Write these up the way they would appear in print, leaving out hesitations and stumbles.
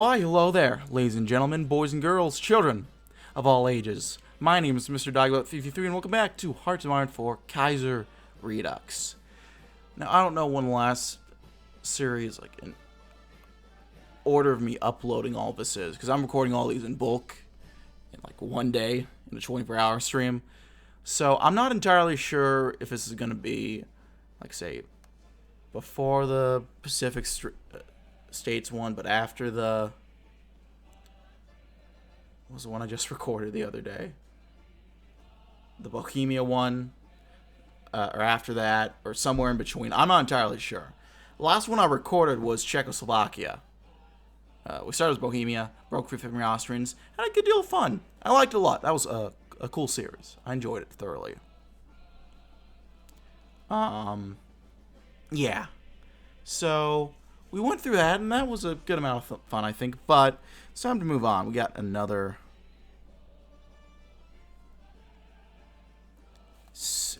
Why, hello there, ladies and gentlemen, boys and girls, children of all ages. My name is Mr. DB333, and welcome back to Hearts of Iron for Kaiserredux. Now, I don't know when the last series, like, in order of me uploading all this is, because I'm recording all these in bulk in, like, one day, in a 24-hour stream. So, I'm not entirely sure if this is going to be, like, say, before the Pacific States one, but after the... What was the one I just recorded the other day? The Bohemia one, or after that, or somewhere in between. I'm not entirely sure. The last one I recorded was Czechoslovakia. We started with Bohemia, broke free from the Austrians, had a good deal of fun. I liked it a lot. That was a cool series. I enjoyed it thoroughly. Yeah. So, we went through that, and that was a good amount of fun, I think. But it's time to move on. We got another...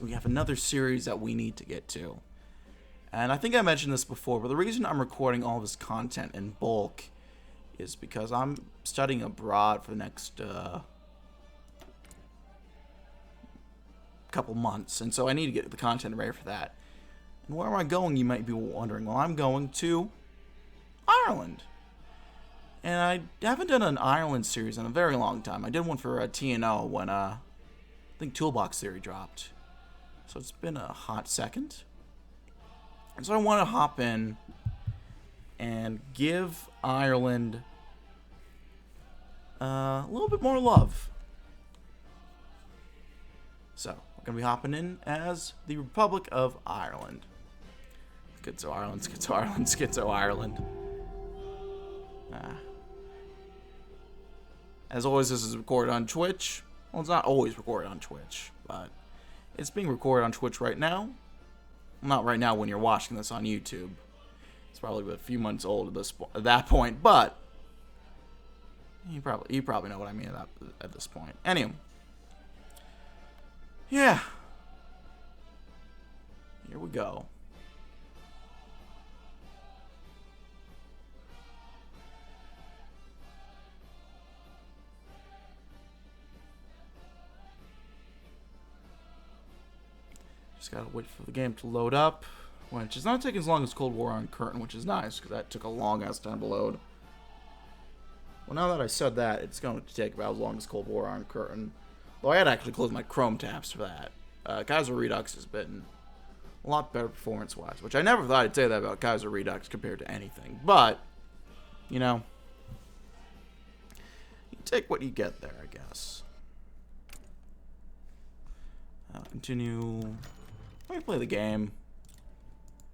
We have another series that we need to get to. And I think I mentioned this before, but the reason I'm recording all this content in bulk is because I'm studying abroad for the next couple months. And so I need to get the content ready for that. And where am I going, you might be wondering. Well, I'm going to Ireland. And I haven't done an Ireland series in a very long time. I did one for TNO when I think Toolbox Theory dropped. So it's been a hot second. And so I want to hop in and give Ireland a little bit more love. So we're going to be hopping in as the Republic of Ireland. Schizo Ireland, Schizo Ireland, Schizo Ireland. As always, this is recorded on Twitch. Well, it's not always recorded on Twitch, but it's being recorded on Twitch right now. Not right now when you're watching this on YouTube. It's probably a few months old at that point, but you probably know what I mean at this point. Anyway, yeah, here we go. Just gotta wait for the game to load up, which is not taking as long as Cold War on Curtain, which is nice, because that took a long ass time to load. Well, now that I said that, it's going to take about as long as Cold War on Curtain. Though I had to actually close my Chrome tabs for that. Kaiserredux has been a lot better performance-wise, which I never thought I'd say that about Kaiserredux compared to anything. But, you know, you take what you get there, I guess. Continue... Let me play the game.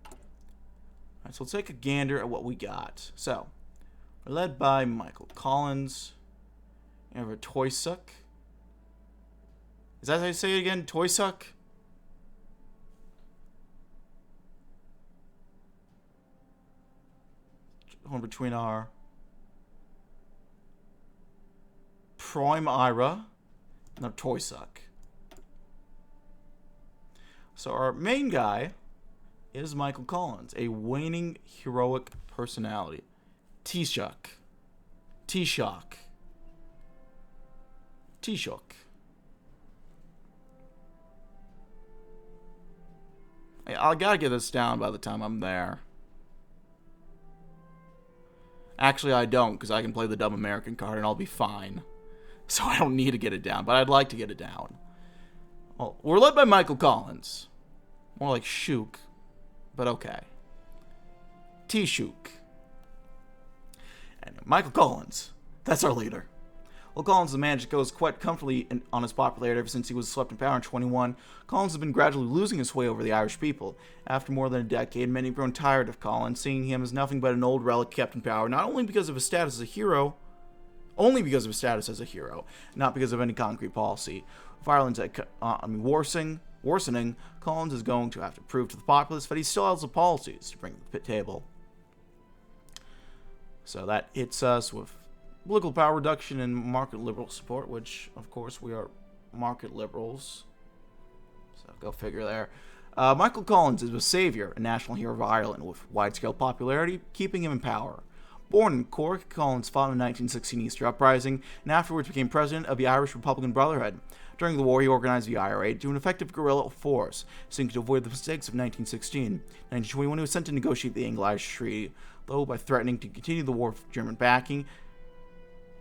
Alright, so let's take a gander at what we got. So, we're led by Michael Collins. We have a Toysuck. Is that how you say it again? Toysuck? One between our Prime Ira and our Toysuck. So our main guy is Michael Collins, a waning heroic personality. T-Shock. T-Shock. T-Shock. I gotta get this down by the time I'm there. Actually, I don't, because I can play the dumb American card and I'll be fine. So I don't need to get it down, but I'd like to get it down. Well, we're led by Michael Collins. More like Shook, but okay. T-Shook. And Michael Collins, that's our leader. Well, Collins, the man, goes quite comfortably on his popularity ever since he was swept in power in 21. Collins has been gradually losing his sway over the Irish people. After more than a decade, many have grown tired of Collins, seeing him as nothing but an old relic kept in power, not only because of his status as a hero, not because of any concrete policy. If Ireland's worsening, Collins is going to have to prove to the populace that he still has the policies to bring to the pit table. So that hits us with political power reduction and market liberal support, which, of course, we are market liberals. So go figure there. Michael Collins is a savior, a national hero of Ireland with wide-scale popularity, keeping him in power. Born in Cork, Collins fought in the 1916 Easter Uprising and afterwards became president of the Irish Republican Brotherhood. During the war, he organized the IRA to an effective guerrilla force, seeking to avoid the mistakes of 1916. In 1921, he was sent to negotiate the Anglo-Irish Treaty, though by threatening to continue the war with German backing,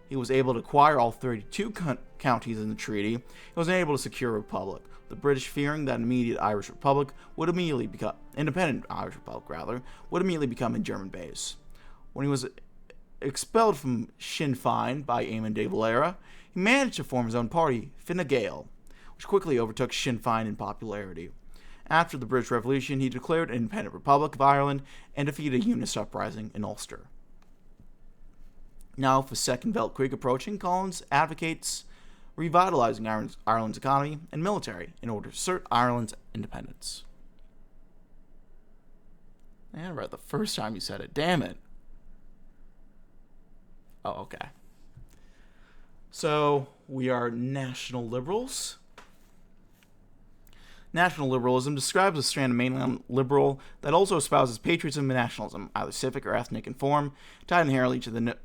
he was able to acquire all 32 counties in the treaty. He was unable to secure a republic. The British, fearing that an immediate Irish Republic would immediately become independent Irish Republic, would immediately become a German base. When he was expelled from Sinn Féin by Eamon de Valera, he managed to form his own party, Fine Gael, which quickly overtook Sinn Féin in popularity. After the British Revolution, he declared an independent Republic of Ireland and defeated a unionist uprising in Ulster. Now, with the Second Weltkrieg approaching, Collins advocates revitalizing Ireland's economy and military in order to assert Ireland's independence. I had it right the first time you said it. Damn it. Oh, okay. So, we are national liberals. National liberalism describes a strand of mainland liberal that also espouses patriotism and nationalism, either civic or ethnic in form, tied inherently to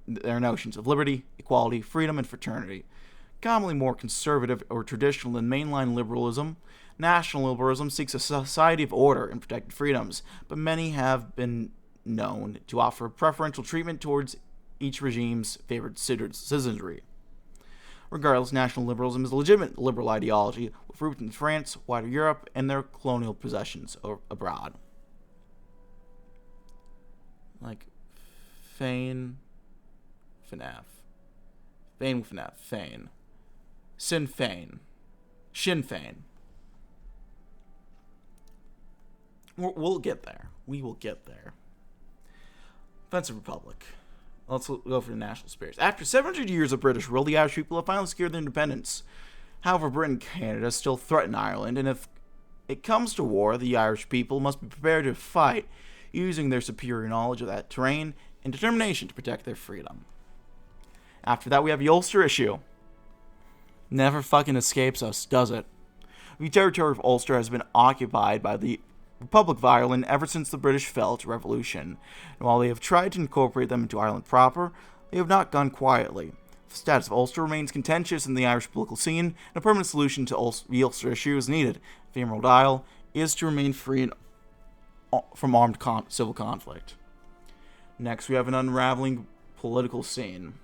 their notions of liberty, equality, freedom, and fraternity. Commonly more conservative or traditional than mainline liberalism, national liberalism seeks a society of order and protected freedoms, but many have been known to offer preferential treatment towards each regime's favored citizenry. Regardless, national liberalism is a legitimate liberal ideology with roots in France, wider Europe, and their colonial possessions abroad. Like Fein, FNAF. Fein, FNAF, Fein. Sinn Féin. Sinn Féin. We'll get there. We will get there. Offensive Republic. Let's go for the national spirits. After 700 years of British rule, the Irish people have finally secured their independence. However, Britain and Canada still threaten Ireland, and if it comes to war, the Irish people must be prepared to fight using their superior knowledge of that terrain and determination to protect their freedom. After that, we have the Ulster issue. Never fucking escapes us, does it? The territory of Ulster has been occupied by the Republic of Ireland ever since the British fell to revolution, and while they have tried to incorporate them into Ireland proper, they have not gone quietly. The status of Ulster remains contentious in the Irish political scene, and a permanent solution to the Ulster issue is needed. The Emerald Isle is to remain free from armed civil conflict. Next, we have an unraveling political scene.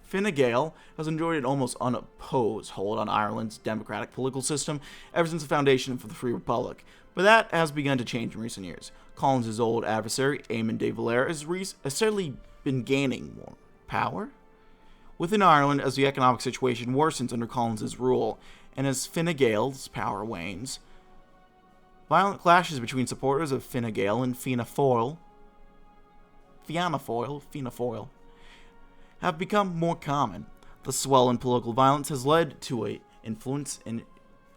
Fine Gael has enjoyed an almost unopposed hold on Ireland's democratic political system ever since the foundation of the Free Republic, but that has begun to change in recent years. Collins' old adversary, Eamon de Valera, has steadily been gaining more power within Ireland as the economic situation worsens under Collins' rule, and as Fine Gael's power wanes. Violent clashes between supporters of Fine Gael and Fianna Fáil have become more common. The swell in political violence has led to an influence in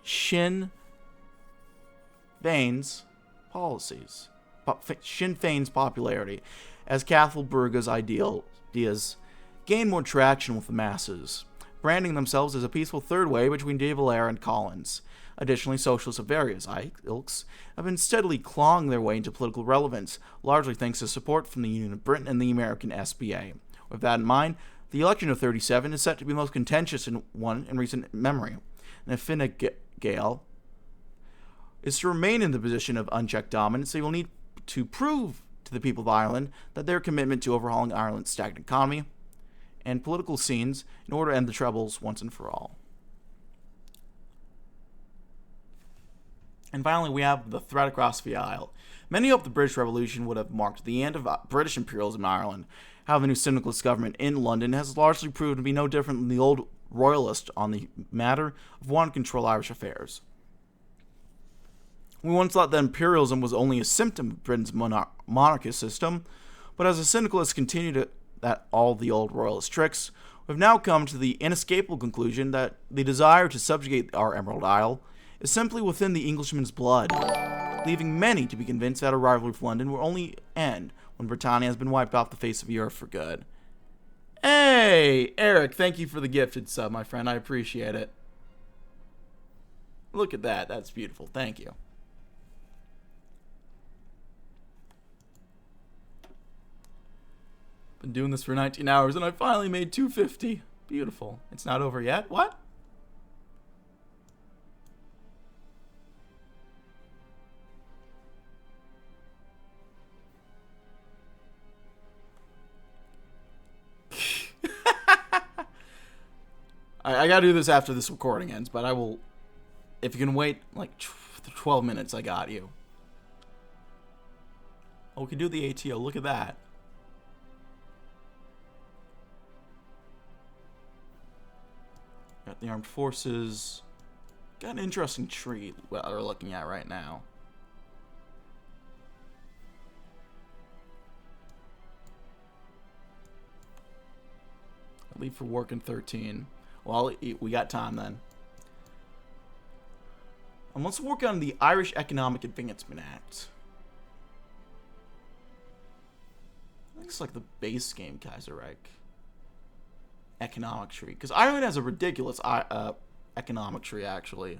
Sinn Féin's policies, Sinn Féin's popularity, as Cathal Brugha's ideas gain more traction with the masses, branding themselves as a peaceful third way between de Valera and Collins. Additionally, socialists of various ilks have been steadily clawing their way into political relevance, largely thanks to support from the Union of Britain and the American SBA. With that in mind, the election of 37 is set to be the most contentious one in recent memory, and if Fine Gael is to remain in the position of unchecked dominance, they will need to prove to the people of Ireland that their commitment to overhauling Ireland's stagnant economy and political scenes in order to end the troubles once and for all. And finally, we have the threat across the aisle. Many hoped the British Revolution would have marked the end of British imperialism in Ireland. However, the new syndicalist government in London has largely proven to be no different than the old royalist on the matter of wanting to control Irish affairs. We once thought that imperialism was only a symptom of Britain's monarchist system, but as the syndicalists continue at all the old royalist tricks, we've now come to the inescapable conclusion that the desire to subjugate our Emerald Isle is simply within the Englishman's blood, leaving many to be convinced that a rivalry with London will only end when Britannia has been wiped off the face of the earth for good. Hey, Eric, thank you for the gifted sub, my friend. I appreciate it. Look at that. That's beautiful. Thank you. Been doing this for 19 hours and I finally made 250. Beautiful. It's not over yet? What? I gotta do this after this recording ends, but I will... If you can wait, like, 12 minutes, I got you. Oh, we can do the ATO. Look at that. Got the armed forces. Got an interesting tree we're looking at right now. I leave for work in 13. Well, we got time then. And let's work on the Irish Economic Advancement Act. I think it's like the base game Kaiserredux economic tree, because Ireland has a ridiculous economic tree. Actually,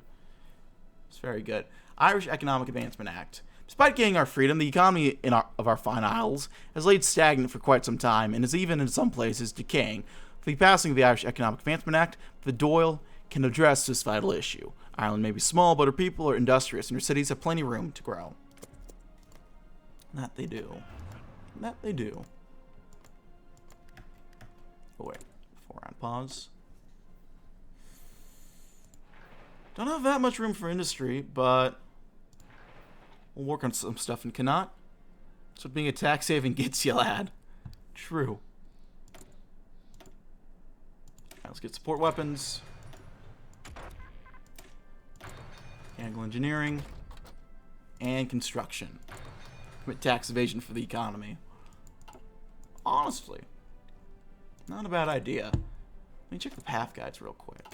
it's very good. Irish Economic Advancement Act. Despite gaining our freedom, the economy of our fine isles has laid stagnant for quite some time and is even in some places decaying. With the passing of the Irish Economic Advancement Act, the Dáil can address this vital issue. Ireland may be small, but her people are industrious and her cities have plenty of room to grow. That they do. That they do. Oh wait, before I pause. Don't have that much room for industry, but we'll work on some stuff in Connaught. That's what being a tax haven gets you, lad. True. Alright, let's get support weapons. Mechanical engineering. And construction. Commit tax evasion for the economy. Honestly, not a bad idea. Let me check the path guides real quick.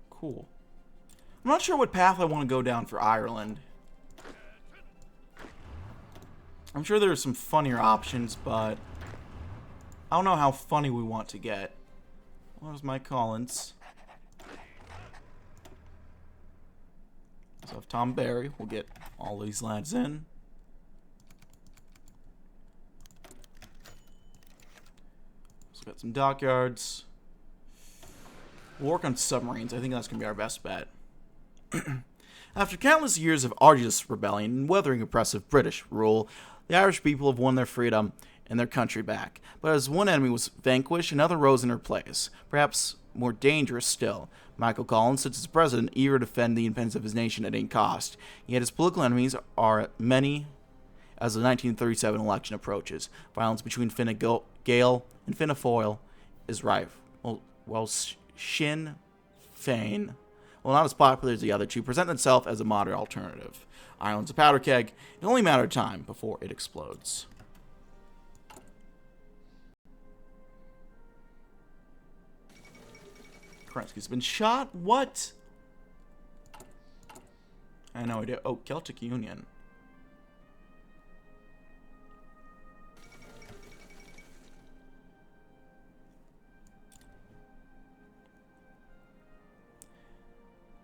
Cool. I'm not sure what path I want to go down for Ireland. I'm sure there are some funnier options, but I don't know how funny we want to get. Where's Mike Collins? So if Tom Barry, we'll get all these lads in. So got some dockyards. We'll work on submarines. I think that's going to be our best bet. After countless years of arduous rebellion and weathering oppressive British rule, the Irish people have won their freedom and their country back. But as one enemy was vanquished, another rose in her place. Perhaps more dangerous still. Michael Collins sits as president, eager to defend the independence of his nation at any cost. Yet his political enemies are many as the 1937 election approaches. Violence between Fine Gael and Fianna Fáil is rife. Well, Sinn Féin, while not as popular as the other two, present themselves as a moderate alternative. Ireland's a powder keg. It only matter of time before it explodes. Kerensky's been shot? What? I had no idea. Oh, Celtic Union.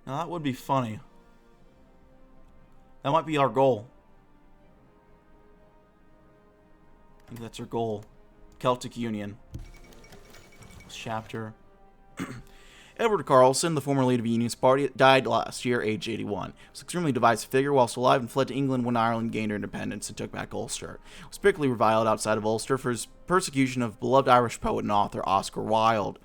Now that would be funny. That might be our goal. I think that's our goal. Celtic Union. Chapter. Edward Carlson, the former leader of the Unionist Party, died last year, age 81. He was an extremely divisive figure whilst alive and fled to England when Ireland gained her independence and took back Ulster. He was particularly reviled outside of Ulster for his persecution of beloved Irish poet and author Oscar Wilde.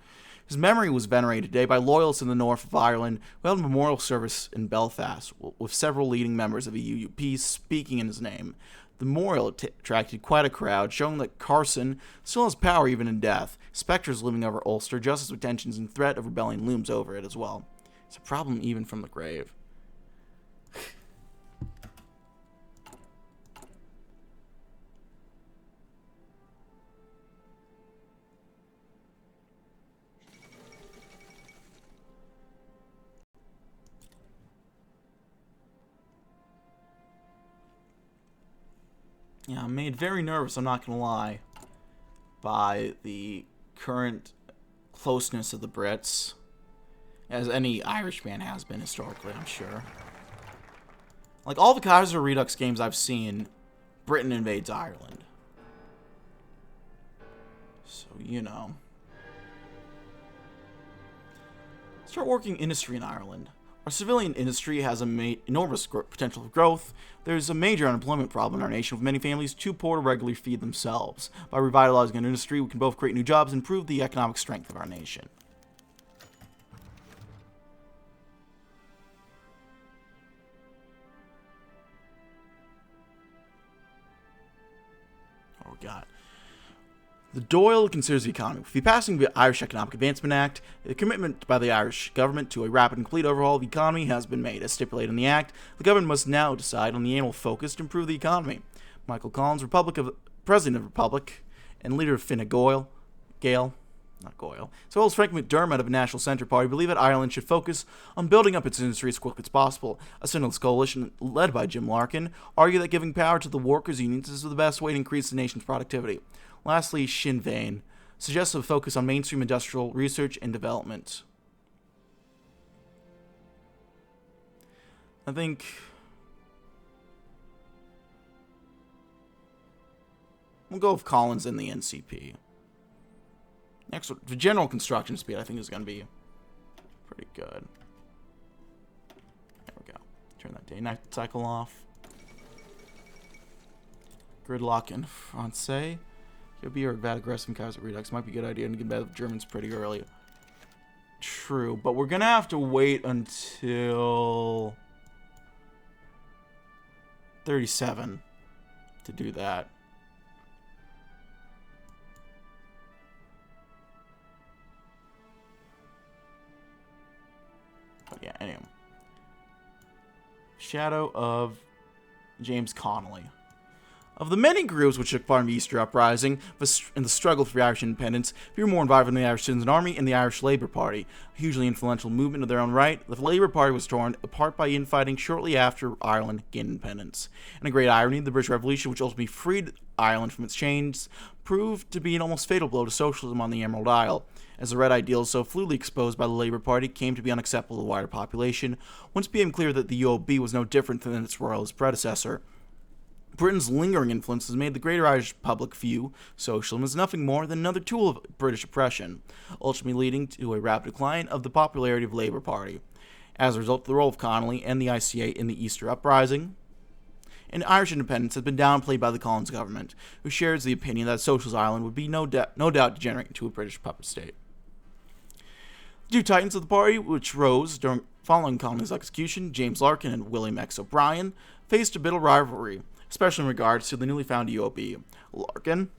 His memory was venerated today by loyalists in the north of Ireland who held a memorial service in Belfast, with several leading members of the UUP speaking in his name. The memorial attracted quite a crowd, showing that Carson still has power even in death. Spectres looming over Ulster, just as tensions and threat of rebellion looms over it as well. It's a problem even from the grave. Yeah, I'm made very nervous, I'm not gonna lie, by the current closeness of the Brits, as any Irishman has been historically, I'm sure. Like, all the Kaiserredux games I've seen, Britain invades Ireland. So, you know. Start working industry in Ireland. Our civilian industry has enormous potential for growth. There's a major unemployment problem in our nation, with many families too poor to regularly feed themselves. By revitalizing an industry, we can both create new jobs and improve the economic strength of our nation. What we got? The Dáil considers the economy. With the passing of the Irish Economic Advancement Act, a commitment by the Irish government to a rapid and complete overhaul of the economy has been made. As stipulated in the Act, the government must now decide on the annual focus to improve the economy. Michael Collins, President of the Republic, and leader of Fine Gael, as well as Frank McDermott of the National Centre Party, believe that Ireland should focus on building up its industry as quickly as possible. A centralist coalition led by Jim Larkin argue that giving power to the workers' unions is the best way to increase the nation's productivity. Lastly, Sinn Féin suggests a focus on mainstream industrial research and development. I think we'll go with Collins and the NCP. Next, the general construction speed, I think, is going to be pretty good. There we go. Turn that day-night cycle off. Gridlock in Francais. HoI or bad aggressive in Kaiserredux. Might be a good idea to get bad with Germans pretty early. True, but we're going to have to wait until 37 to do that. But yeah, anyway. Shadow of James Connolly. Of the many groups which took part in the Easter Uprising and the struggle for Irish independence, few were more involved in the Irish Citizen Army and the Irish Labour Party, a hugely influential movement of their own right. The Labour Party was torn apart by infighting shortly after Ireland gained independence. In a great irony, the British Revolution, which ultimately freed Ireland from its chains, proved to be an almost fatal blow to socialism on the Emerald Isle, as the red ideals so fluidly exposed by the Labour Party came to be unacceptable to the wider population. Once it became clear that the UOB was no different than its royalist predecessor, Britain's lingering influence has made the greater Irish public view socialism as nothing more than another tool of British oppression, ultimately leading to a rapid decline of the popularity of the Labour Party. As a result, the role of Connolly and the ICA in the Easter Uprising and Irish independence has been downplayed by the Collins government, who shares the opinion that Socialist Ireland would be no doubt degenerate into a British puppet state. The two titans of the party, which rose following Connolly's execution, James Larkin and William X. O'Brien, faced a bitter rivalry, especially in regards to the newly found UOB. Larkin,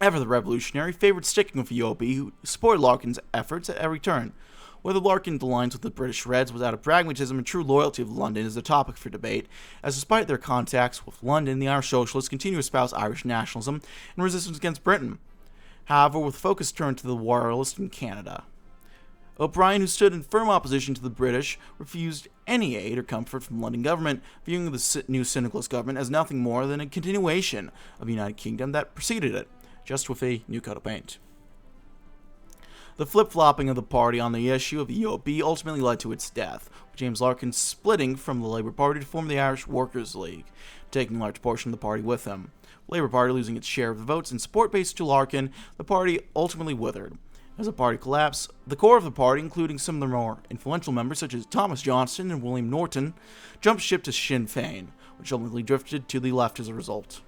ever the revolutionary, favored sticking with the UOB, who supported Larkin's efforts at every turn. Whether Larkin aligns with the British Reds was out of pragmatism and true loyalty of London is a topic for debate, as despite their contacts with London, the Irish Socialists continue to espouse Irish nationalism and resistance against Britain. However, with focus turned to the Royalists in Canada. O'Brien, who stood in firm opposition to the British, refused any aid or comfort from the London government, viewing the new syndicalist government as nothing more than a continuation of the United Kingdom that preceded it, just with a new coat of paint. The flip-flopping of the party on the issue of the UOB ultimately led to its death, with James Larkin splitting from the Labour Party to form the Irish Workers' League, taking a large portion of the party with him. The Labour Party losing its share of the votes and support base to Larkin, the party ultimately withered. As the party collapsed, the core of the party, including some of the more influential members such as Thomas Johnston and William Norton, jumped ship to Sinn Féin, which ultimately drifted to the left as a result.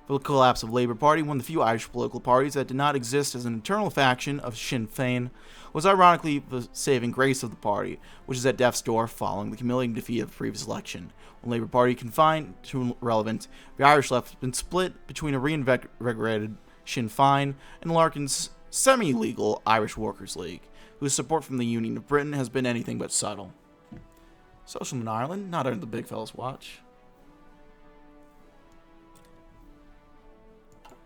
For the collapse of the Labour Party, one of the few Irish political parties that did not exist as an internal faction of Sinn Féin, was ironically the saving grace of the party, which is at death's door following the humiliating defeat of the previous election. When the Labour Party confined to irrelevant, the Irish left has been split between a reinvigorated Sinn Féin and Larkin's semi-legal Irish Workers' League, whose support from the Union of Britain has been anything but subtle. Socialism in Ireland, not under the big fella's watch.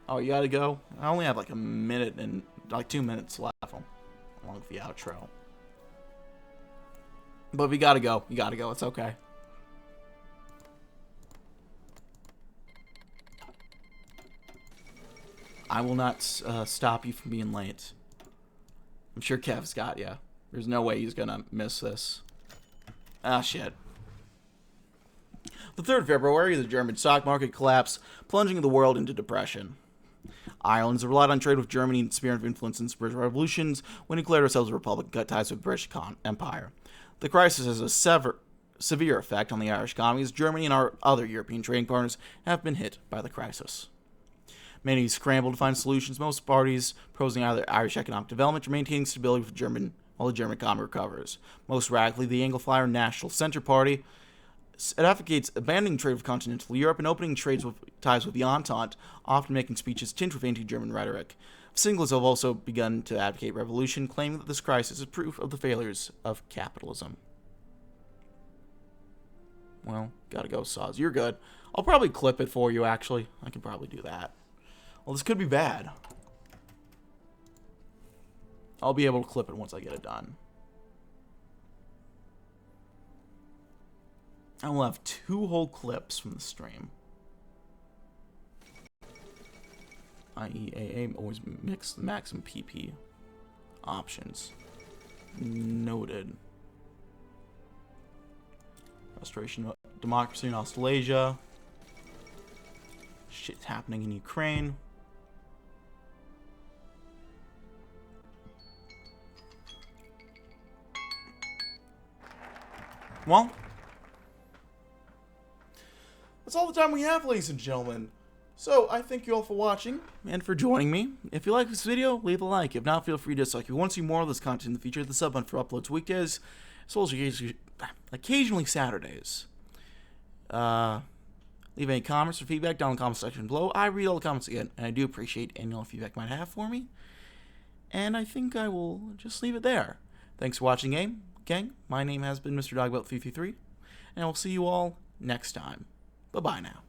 Oh, you gotta go? I only have like a minute and like 2 minutes left along with the outro. But we gotta go. You gotta go. It's okay. I will not stop you from being late. I'm sure Kev's got ya. There's no way he's gonna miss this. Ah, shit. The 3rd of February, the German stock market collapsed, plunging the world into depression. Ireland has relied on trade with Germany and sphere of influence in British revolutions when it declared ourselves a republic and cut ties with the British Empire. The crisis has a severe effect on the Irish economy, as Germany and our other European trading partners have been hit by the crisis. Many scramble to find solutions, most parties proposing either Irish economic development or maintaining stability while the German economy recovers. Most radically, the Anglophile National Centre Party. It advocates abandoning trade with continental Europe and opening ties with the Entente, often making speeches tinged with anti-German rhetoric. Singles have also begun to advocate revolution, claiming that this crisis is proof of the failures of capitalism. Well, gotta go, Saws. You're good. I'll probably clip it for you, actually. I can probably do that. Well, this could be bad. I'll be able to clip it once I get it done. I will have 2 whole clips from the stream. IEAA always mix the max and PP options. Noted. Restoration of democracy in Australasia. Shit's happening in Ukraine. Well, that's all the time we have, ladies and gentlemen. So, I thank you all for watching and for joining me. If you like this video, leave a like. If not, feel free to dislike. If you want to see more of this content in the future, hit the sub button for uploads weekdays, as well as occasionally Saturdays. Leave any comments or feedback down in the comment section below. I read all the comments again, and I do appreciate any all feedback you might have for me. And I think I will just leave it there. Thanks for watching, gang. My name has been Mr. DB333, and I will see you all next time. Bye-bye now.